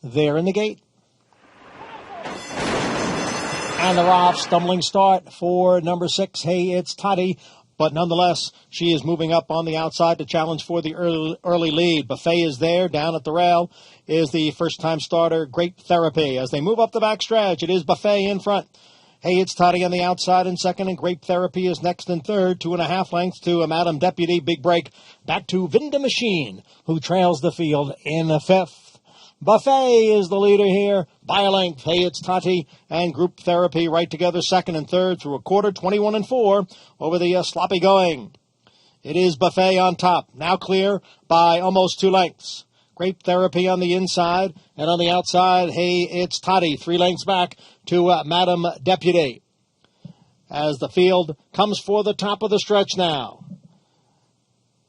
They're in the gate. And they're off. Stumbling start for number 6. Hey, it's Toddy. But nonetheless, she is moving up on the outside to challenge for the early lead. Buffet is there. Down at the rail is the first-time starter, Great Therapy. As they move up the backstretch, it is Buffet in front. Hey, it's Toddy on the outside in second, and Great Therapy is next in third. 2.5 lengths to Madam Deputy. Big break back to Vinda Machine, who trails the field in the fifth. Buffet is the leader here by a length. Hey, it's Tati and Group Therapy right together, second and third through a quarter, 21-4 over the sloppy going. It is Buffet on top, now clear by almost 2 lengths. Great Therapy on the inside, and on the outside, hey, it's Toddy, 3 lengths back to Madam Deputy. As the field comes for the top of the stretch now.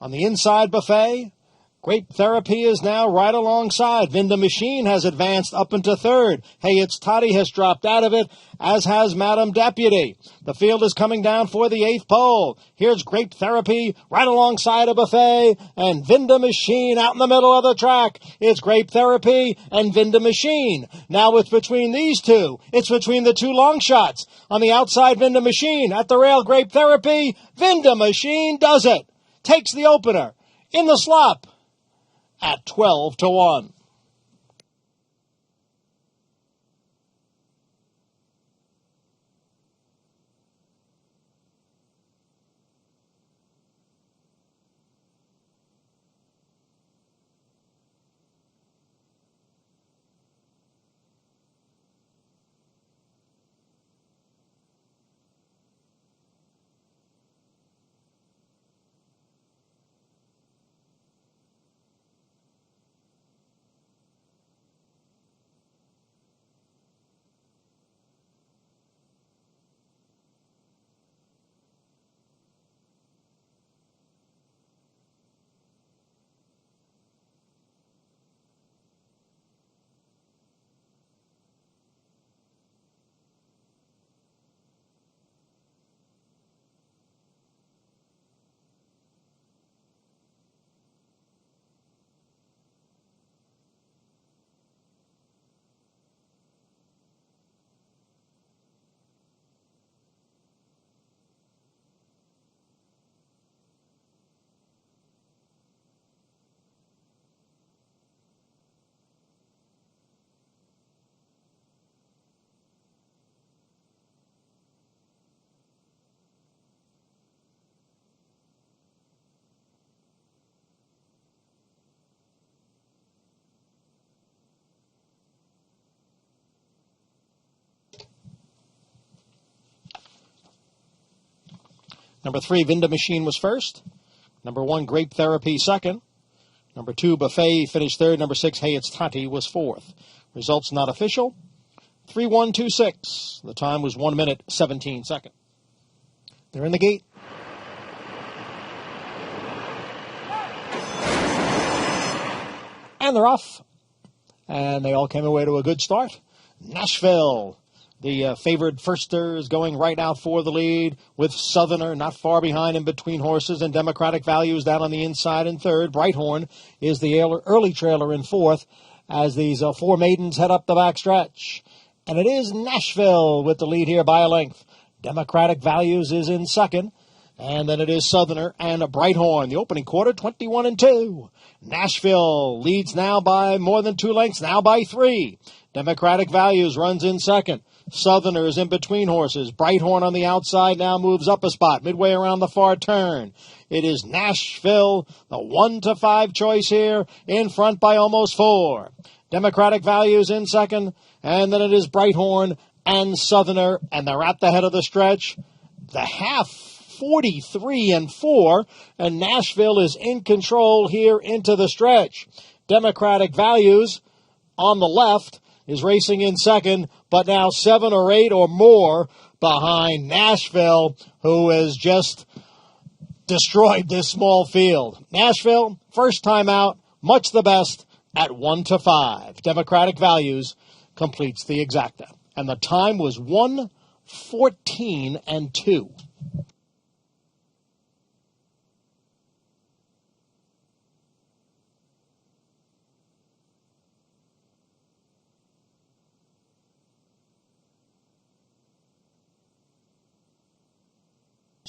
On the inside, Buffet. Great Therapy is now right alongside. Vinda Machine has advanced up into third. Hey, it's Toddy has dropped out of it, as has Madam Deputy. The field is coming down for the 8th pole. Here's Great Therapy right alongside a Buffet, and Vinda Machine out in the middle of the track. It's Great Therapy and Vinda Machine. Now it's between these two. It's between the two long shots. On the outside, Vinda Machine. At the rail, Great Therapy. Vinda Machine does it. Takes the opener in the slop at 12-1. Number 3, Vinda Machine was first. Number 1, Great Therapy second. Number 2, Buffet finished third. Number 6, Hey, it's Tati was fourth. Results not official. 3-1-2-6. The time was 1 minute, 17 seconds. They're in the gate. And they're off. And they all came away to a good start. Nashville, the favored firster, is going right out for the lead with Southerner not far behind in between horses, and Democratic Values down on the inside in third. Brighthorn is the early trailer in fourth as these 4 maidens head up the backstretch. And it is Nashville with the lead here by a length. Democratic Values is in second. And then it is Southerner and Brighthorn. The opening quarter, 21-2. Nashville leads now by more than 2 lengths, now by 3. Democratic Values runs in second. Southerner is in between horses. Brighthorn on the outside now moves up a spot, midway around the far turn. It is Nashville, the 1-5 choice here, in front by almost 4. Democratic Values in second, and then it is Brighthorn and Southerner, and they're at the head of the stretch. The half 43-4, and Nashville is in control here into the stretch. Democratic Values on the left is racing in second, but now 7 or 8 or more behind Nashville, who has just destroyed this small field. Nashville, first time out, much the best at 1-5. Democratic Values completes the exacta, and the time was 1:14-2.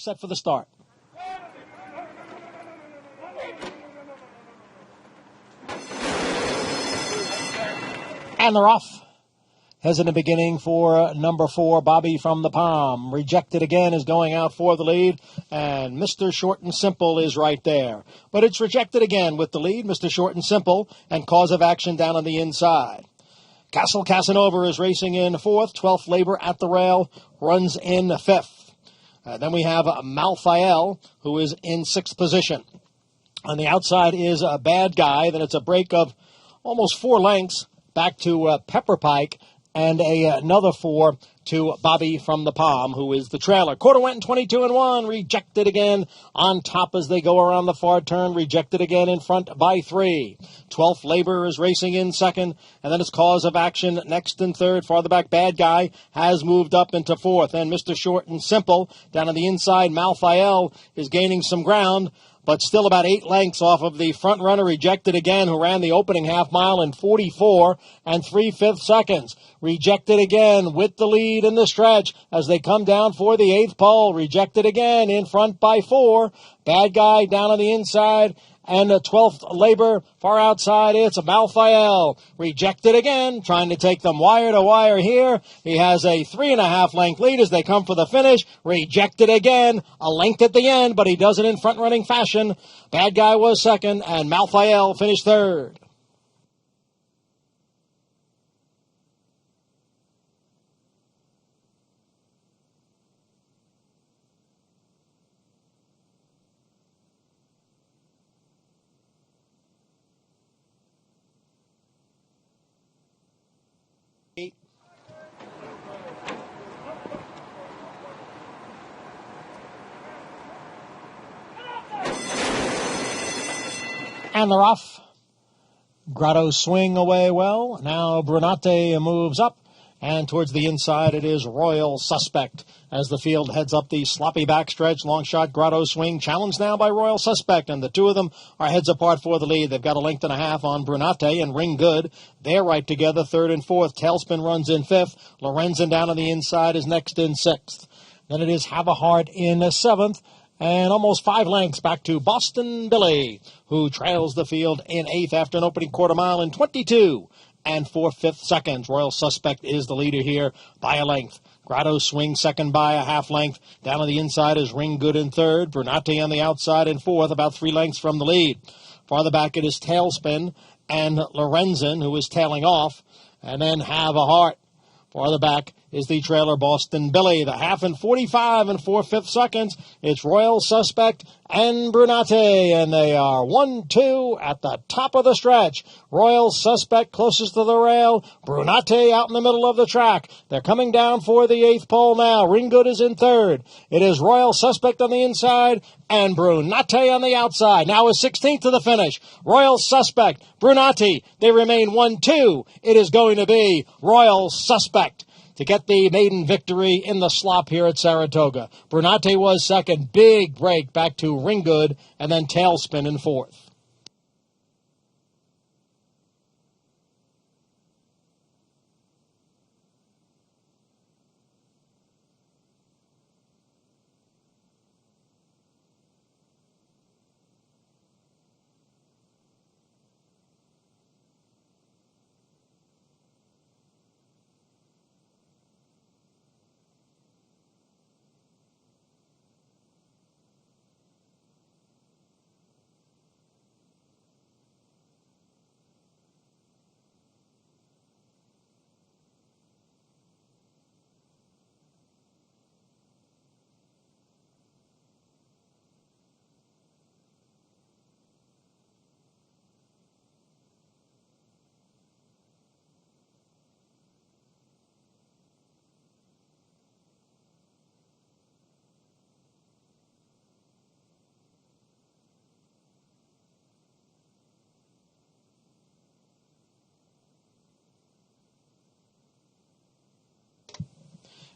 Set for the start. And they're off. Hesitant beginning for number 4, Bobby from the Palm. Rejected again is going out for the lead, and Mr. Short and Simple is right there. But it's rejected again with the lead, Mr. Short and Simple, and Cause of Action down on the inside. Castle Casanova is racing in 4th. 12th Labor at the rail runs in 5th. Then we have Malfael, who is in 6th position. On the outside is a Bad Guy. Then it's a break of almost 4 lengths back to Pepper Pike, and another 4 to Bobby from the Palm, who is the trailer. Quarter went in 22-1, rejected again on top as they go around the far turn, rejected again in front by 3. 12th Labor is racing in 2nd, and then it's Cause of Action next and 3rd. Farther back, Bad Guy has moved up into 4th, and Mr. Short and Simple down on the inside. Malfael is gaining some ground, but still about 8 lengths off of the front runner, rejected again, who ran the opening half mile in 44 3/5 seconds. Rejected again with the lead in the stretch as they come down for the 8th pole. Rejected again in front by 4. Bad Guy down on the inside. And the 12th Labor far outside, it's Malfael. Rejected again, trying to take them wire to wire here. He has a 3.5 length lead as they come for the finish. Rejected again, a length at the end, but he does it in front running fashion. Bad Guy was 2nd, and Malfael finished 3rd. And they're off. Grotto swing away well. Now Brunate moves up, and towards the inside it is Royal Suspect as the field heads up the sloppy backstretch. Long shot Grotto swing challenged now by Royal Suspect, and the two of them are heads apart for the lead. They've got a length and a half on Brunate and Ring Good. They're right together, 3rd and 4th. Tailspin runs in 5th. Lorenzen down on the inside is next in 6th. Then it is Have a Heart in 7th. And almost 5 lengths back to Boston Billy, who trails the field in 8th after an opening quarter mile in 22 4/5 seconds. Royal Suspect is the leader here by a length. Grotto swings 2nd by a half length. Down on the inside is Ring Good in 3rd. Brunate on the outside in 4th, about 3 lengths from the lead. Farther back it is Tailspin and Lorenzen, who is tailing off. And then Have a Heart. Farther back is the trailer Boston Billy. The half in 45 4/5 seconds. It's Royal Suspect and Brunate, and they are 1-2 at the top of the stretch. Royal Suspect closest to the rail. Brunate out in the middle of the track. They're coming down for the 8th pole now. Ring Good is in 3rd. It is Royal Suspect on the inside and Brunate on the outside. Now is 16th to the finish. Royal Suspect, Brunate, they remain 1-2. It is going to be Royal Suspect to get the maiden victory in the slop here at Saratoga. Brunate was 2nd. Big break back to Ring Good, and then Tailspin in 4th.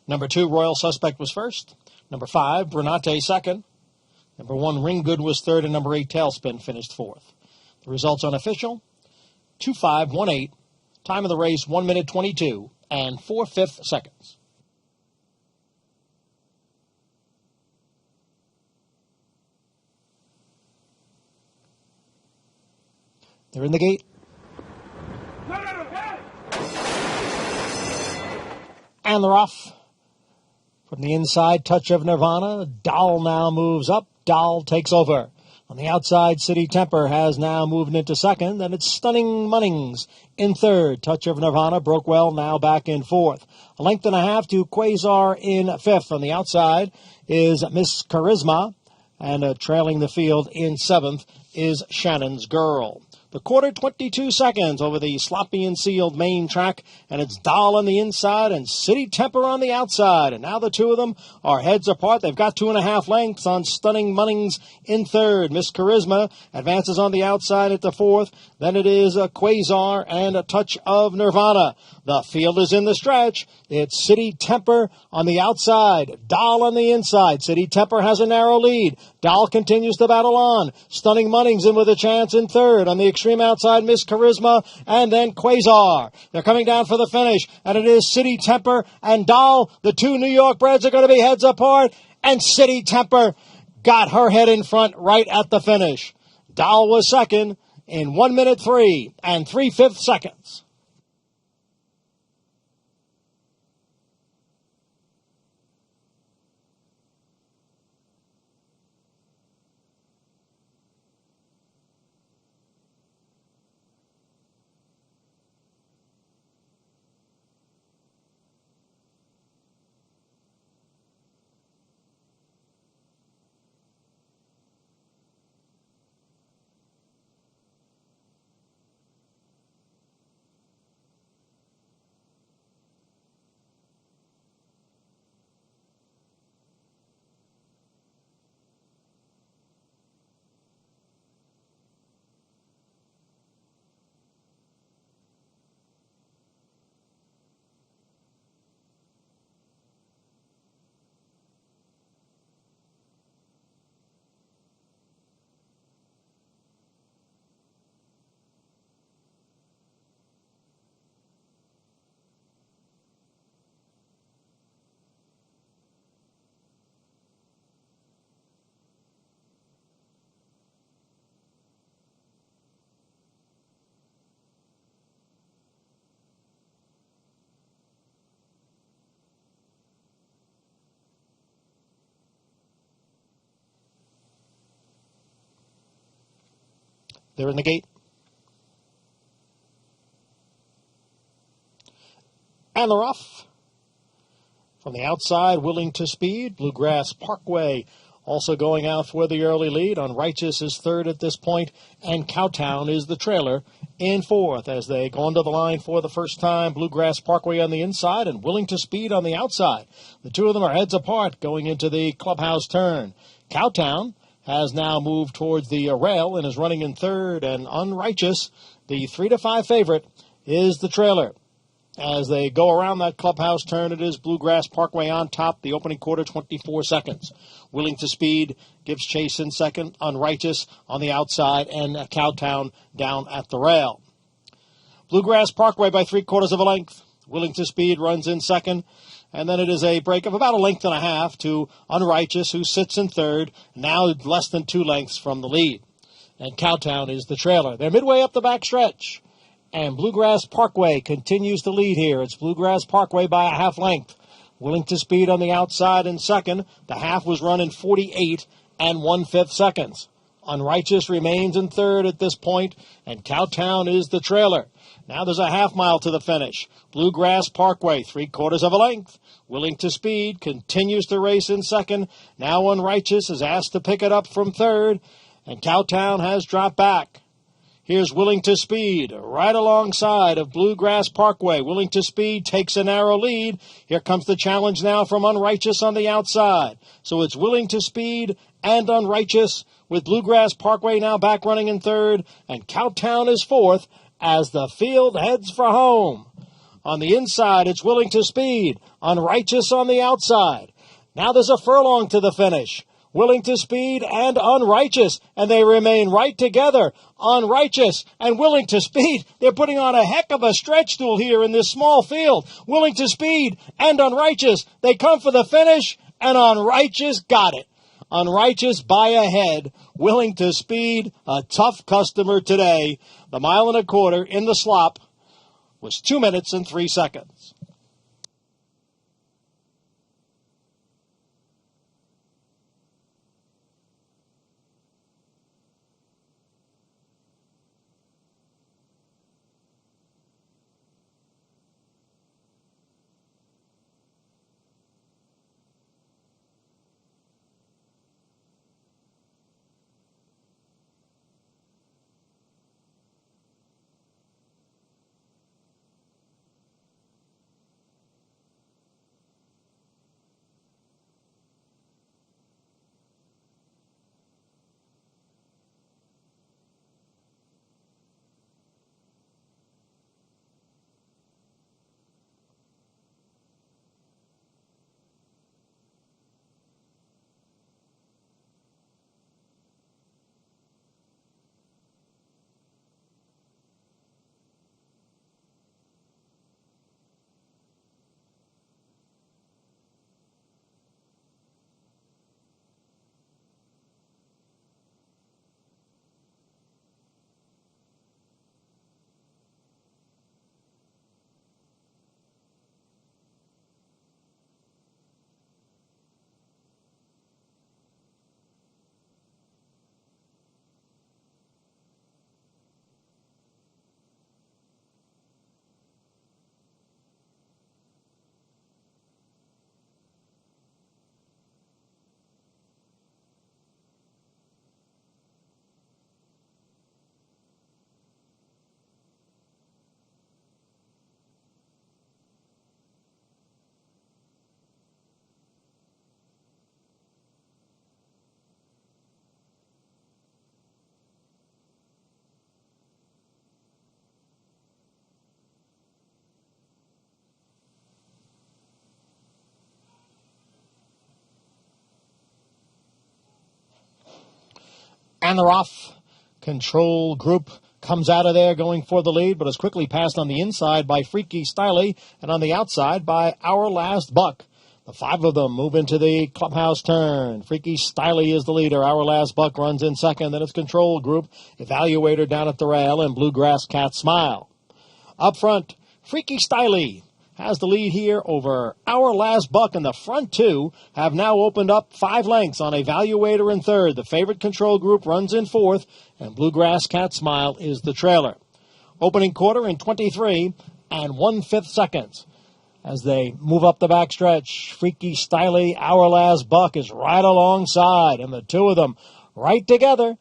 Number 2, Royal Suspect was 1st. Number 5, Brunate 2nd. Number 1, Ring Good was 3rd, and number 8, Tailspin finished 4th. The results unofficial, 2:5:18. Time of the race, 1 minute 22 4/5 seconds. They're in the gate. And they're off. From the inside, Touch of Nirvana. Doll now moves up. Doll takes over. On the outside, City Temper has now moved into second, and it's Stunning Munnings in third. Touch of Nirvana, Brookwell now back in fourth. A length and a half to Quasar in fifth. On the outside is Miss Charisma, and trailing the field in seventh is Shannon's Girl. The quarter, 22 seconds over the sloppy and sealed main track, and it's Doll on the inside and City Temper on the outside. And now the two of them are heads apart. They've got 2.5 lengths on Stunning Munnings in third. Miss Charisma advances on the outside at the fourth. Then it is a Quasar and a Touch of Nirvana. The field is in the stretch. It's City Temper on the outside, Doll on the inside. City Temper has a narrow lead. Doll continues to battle on. Stunning Munnings in with a chance in third. On the extreme outside, Miss Charisma, and then Quasar. They're coming down for the finish, and it is City Temper and Doll. The two New York breds are going to be heads apart, and City Temper got her head in front right at the finish. Doll was second in 1 minute 3 3/5 seconds. They're in the gate. And they're off. From the outside, Willing to Speed, Bluegrass Parkway also going out for the early lead. Unrighteous is third at this point, and Cowtown is the trailer in fourth as they go into the line for the first time. Bluegrass Parkway on the inside and Willing to Speed on the outside. The two of them are heads apart going into the clubhouse turn. Cowtown has now moved towards the rail and is running in third, and Unrighteous, the 3-5 favorite, is the trailer. As they go around that clubhouse turn, it is Bluegrass Parkway on top, the opening quarter, 24 seconds. Willing to Speed gives chase in second, Unrighteous on the outside, and Cowtown down at the rail. Bluegrass Parkway by 3/4 of a length. Willing to Speed runs in second, and then it is a break of about a length and a half to Unrighteous, who sits in third, now less than 2 lengths from the lead. And Cowtown is the trailer. They're midway up the back stretch, and Bluegrass Parkway continues to lead here. It's Bluegrass Parkway by a half length. Willing to Speed on the outside in second. The half was run in 48 1/5 seconds. Unrighteous remains in third at this point, and Cowtown is the trailer. Now there's a half mile to the finish. Bluegrass Parkway, 3/4 of a length. Willing to Speed continues to race in second. Now Unrighteous is asked to pick it up from third, and Cowtown has dropped back. Here's Willing to Speed right alongside of Bluegrass Parkway. Willing to Speed takes a narrow lead. Here comes the challenge now from Unrighteous on the outside. So it's Willing to Speed and Unrighteous, with Bluegrass Parkway now back running in third, and Cowtown is fourth as the field heads for home. On the inside, it's Willing to Speed, Unrighteous on the outside. Now there's a furlong to the finish. Willing to Speed and Unrighteous, and they remain right together. Unrighteous and Willing to Speed, they're putting on a heck of a stretch stool here in this small field. Willing to Speed and Unrighteous, they come for the finish, and Unrighteous got it. Unrighteous by a head, willing to speed, a tough customer today. The 1 1/4 in the slop was 2 minutes and 3 seconds. And they're off. Control Group comes out of there going for the lead, but is quickly passed on the inside by Freaky Styley and on the outside by Our Last Buck. The 5 of them move into the clubhouse turn. Freaky Styley is the leader. Our Last Buck runs in second. Then it's Control Group, Evaluator down at the rail, and Bluegrass Cat Smile. Up front, Freaky Styley has the lead here over Our Last Buck, and the front two have now opened up 5 lengths on Evaluator in third. The favorite Control Group runs in fourth, and Bluegrass Cat Smile is the trailer. Opening quarter in 23 and 1/5 seconds. As they move up the backstretch, Freaky Styley, Our Last Buck is right alongside, and the two of them right together.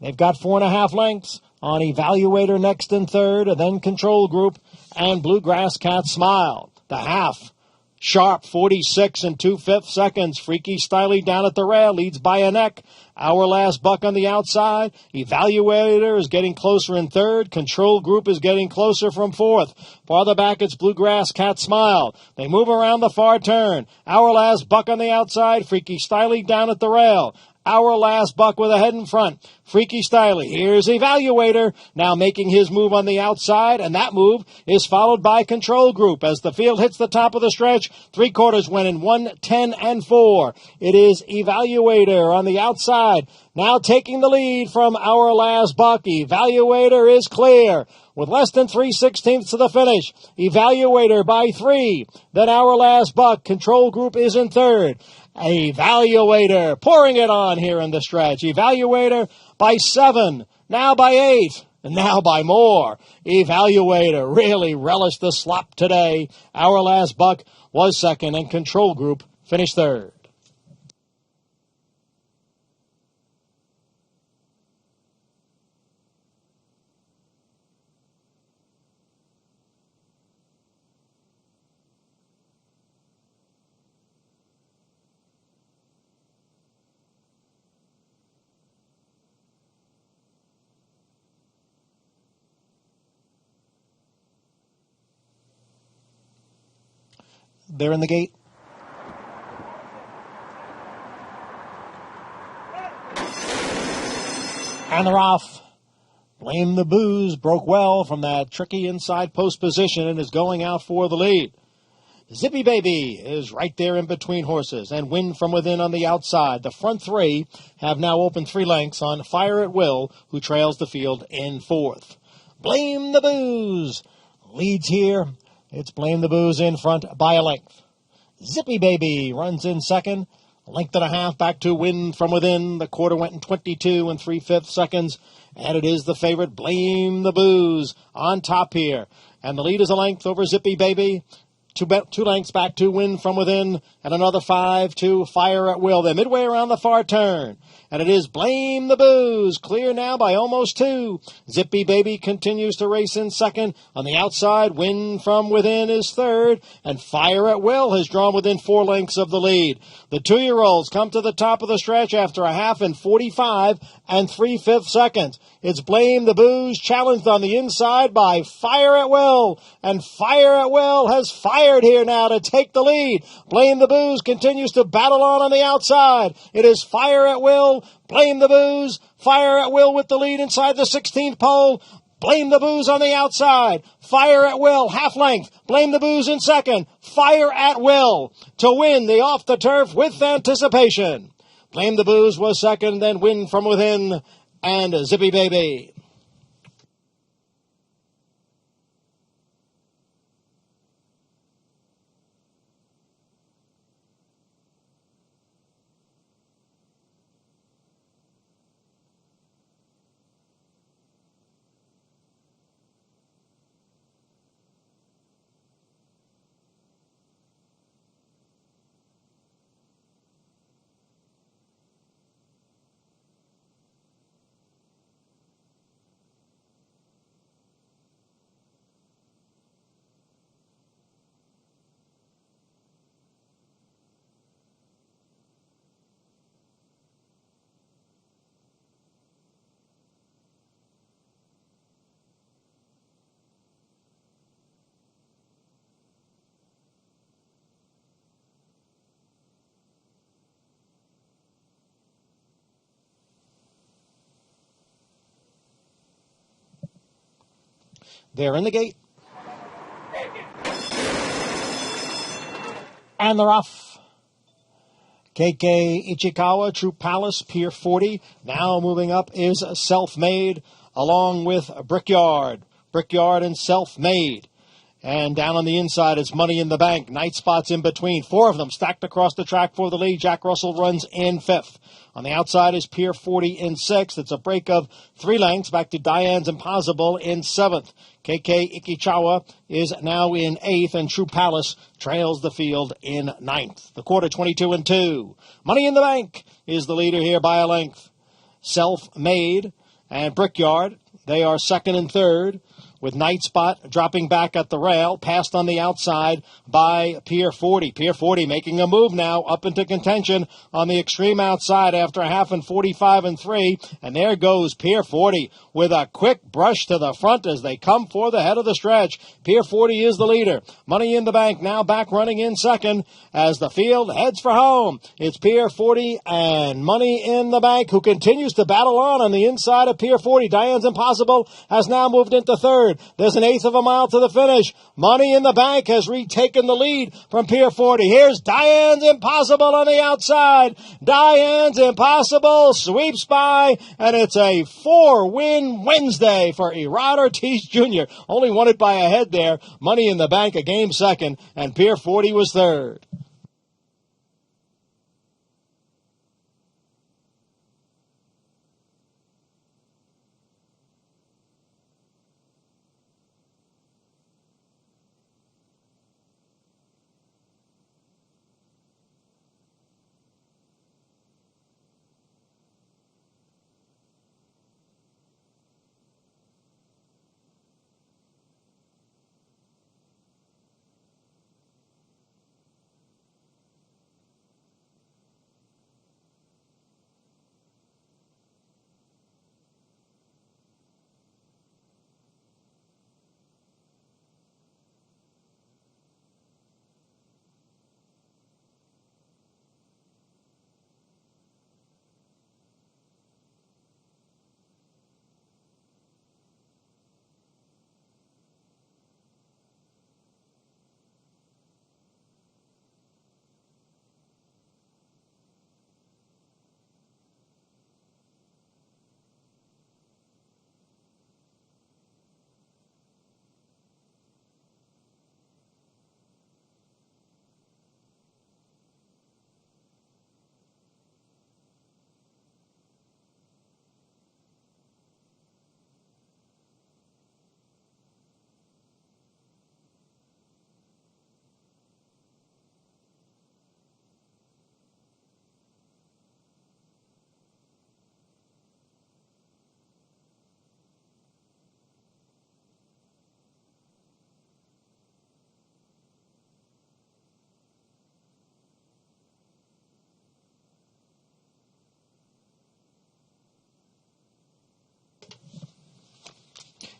They've got 4.5 lengths on Evaluator next in third, and then Control Group and Bluegrass Cat Smile. The half, sharp 46 and 2/5 seconds. Freaky Styley down at the rail, leads by a neck. Our Last Buck on the outside. Evaluator is getting closer in third. Control Group is getting closer from fourth. Farther back, it's Bluegrass Cat Smile. They move around the far turn. Our Last Buck on the outside. Freaky Styley down at the rail. Our Last Buck with a head in front. Freaky Styley. Here's Evaluator now making his move on the outside, and that move is followed by Control Group as the field hits the top of the stretch. 3/4 went in 1, 10, and 4. It is Evaluator on the outside, now taking the lead from Our Last Buck. Evaluator is clear with less than 3/16 to the finish. Evaluator by 3. Then Our Last Buck. Control Group is in third. Evaluator pouring it on here in the stretch. Evaluator by 7, now by 8, and now by more. Evaluator really relished the slop today. Our Last Buck was second, and Control Group finished third. They're in the gate. And they're off. Blame the Booze broke well from that tricky inside post position and is going out for the lead. Zippy Baby is right there in between horses, and Win From Within on the outside. The front three have now opened 3 lengths on Fire at Will, who trails the field in fourth. Blame the Booze leads here. It's Blame the Booze in front by a length. Zippy Baby runs in second. A length and a half back to Win From Within. The quarter went in 22 and 3/5 seconds. And it is the favorite, Blame the Booze, on top here. And the lead is a length over Zippy Baby. Two lengths back to Win From Within, and another 5 to Fire at Will. They're midway around the far turn, and it is Blame the Booze, clear now by almost 2. Zippy Baby continues to race in second. On the outside, Win From Within is third, and Fire at Will has drawn within 4 lengths of the lead. The 2-year-olds come to the top of the stretch after a half in 45 and 3/5 seconds. It's Blame the Booze challenged on the inside by Fire at Will, and Fire at Will has fired here now to take the lead. Blame the Booze continues to battle on the outside. It is Fire at Will, Blame the Booze, Fire at Will with the lead inside the 16th pole. Blame the Booze on the outside. Fire at Will, half length. Blame the Booze in second. Fire at Will to win the off the turf with anticipation. Blame the Booze was second, then Win From Within and Zippy Baby. They're in the gate. And they're off. KK Ichikawa, True Palace, Pier 40. Now moving up is Self-Made, along with Brickyard. Brickyard and Self-Made. And down on the inside, it's Money in the Bank. Night Spots in between. 4 of them stacked across the track for the lead. Jack Russell runs in 5th. On the outside is Pier 40 in 6th. It's a break of 3 lengths back to Diane's Impossible in 7th. KK Ikichawa is now in 8th, and True Palace trails the field in 9th. The quarter 22 and 2. Money in the Bank is the leader here by a length. Self-Made and Brickyard, they are second and third, with Night Spot dropping back at the rail, passed on the outside by Pier 40. Pier 40 making a move now up into contention on the extreme outside after a half in 45 and 3. And there goes Pier 40 with a quick brush to the front as they come for the head of the stretch. Pier 40 is the leader. Money in the Bank now back running in second as the field heads for home. It's Pier 40 and Money in the Bank, who continues to battle on the inside of Pier 40. Diane's Impossible has now moved into third. There's an 1/8 of a mile to the finish. Money in the Bank has retaken the lead from Pier 40. Here's Diane's Impossible on the outside. Diane's Impossible sweeps by, and it's a 4-win Wednesday for Erod Ortiz Jr. Only won it by a head there. Money in the Bank a game second, and Pier 40 was third.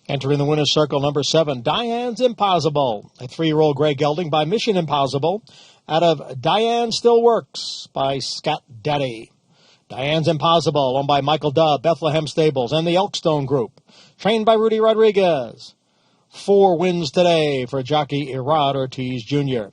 Entering the winner's circle, number 7, Diane's Impossible, a 3-year-old gray gelding by Mission Impossible, out of Diane Still Works by Scott Daddy. Diane's Impossible, owned by Michael Dubb, Bethlehem Stables, and the Elkstone Group, trained by Rudy Rodriguez. 4 wins today for jockey Irad Ortiz Jr.